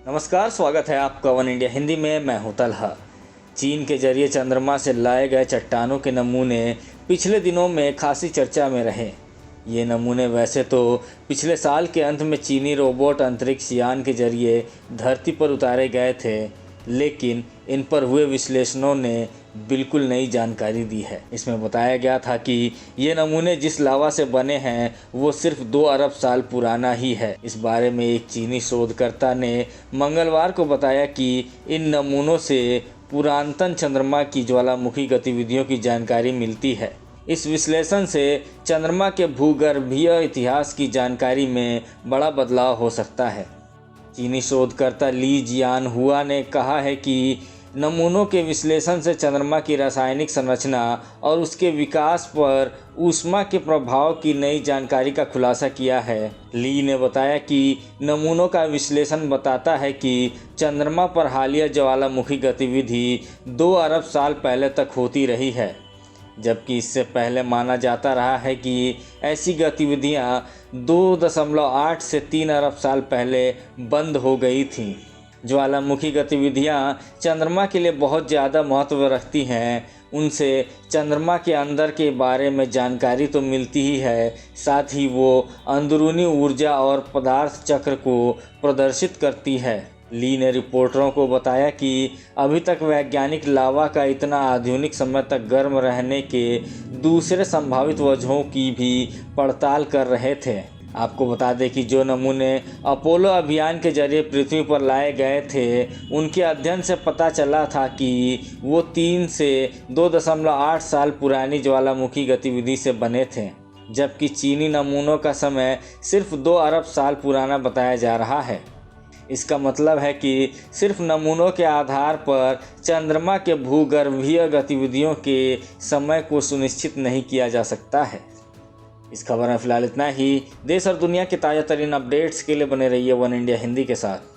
नमस्कार, स्वागत है आपका वन इंडिया हिंदी में। मैं हूं तलहा। चीन के जरिए चंद्रमा से लाए गए चट्टानों के नमूने पिछले दिनों में खासी चर्चा में रहे। ये नमूने वैसे तो पिछले साल के अंत में चीनी रोबोट अंतरिक्ष यान के जरिए धरती पर उतारे गए थे, लेकिन इन पर हुए विश्लेषणों ने बिल्कुल नई जानकारी दी है। इसमें बताया गया था कि ये नमूने जिस लावा से बने हैं वो सिर्फ 2 अरब साल पुराना ही है। इस बारे में एक चीनी शोधकर्ता ने मंगलवार को बताया कि इन नमूनों से पुरातन चंद्रमा की ज्वालामुखी गतिविधियों की जानकारी मिलती है। इस विश्लेषण से चंद्रमा के भूगर्भीय इतिहास की जानकारी में बड़ा बदलाव हो सकता है। चीनी शोधकर्ता ली जियानहुआ ने कहा है कि नमूनों के विश्लेषण से चंद्रमा की रासायनिक संरचना और उसके विकास पर ऊष्मा के प्रभाव की नई जानकारी का खुलासा किया है। ली ने बताया कि नमूनों का विश्लेषण बताता है कि चंद्रमा पर हालिया ज्वालामुखी गतिविधि 2 अरब साल पहले तक होती रही है, जबकि इससे पहले माना जाता रहा है कि ऐसी गतिविधियां 2.8 से 3 अरब साल पहले बंद हो गई थीं। ज्वालामुखी गतिविधियां चंद्रमा के लिए बहुत ज़्यादा महत्व रखती हैं। उनसे चंद्रमा के अंदर के बारे में जानकारी तो मिलती ही है, साथ ही वो अंदरूनी ऊर्जा और पदार्थ चक्र को प्रदर्शित करती है। ली ने रिपोर्टरों को बताया कि अभी तक वैज्ञानिक लावा का इतना आधुनिक समय तक गर्म रहने के दूसरे संभावित वजहों की भी पड़ताल कर रहे थे। आपको बता दें कि जो नमूने अपोलो अभियान के जरिए पृथ्वी पर लाए गए थे, उनके अध्ययन से पता चला था कि वो 3 से 2.8 साल पुरानी ज्वालामुखी गतिविधि से बने थे, जबकि चीनी नमूनों का समय सिर्फ 2 अरब साल पुराना बताया जा रहा है। इसका मतलब है कि सिर्फ नमूनों के आधार पर चंद्रमा के भूगर्भीय गतिविधियों के समय को सुनिश्चित नहीं किया जा सकता है। इस खबर में फिलहाल इतना ही। देश और दुनिया के ताज़ा तरीन अपडेट्स के लिए बने रहिए वन इंडिया हिंदी के साथ।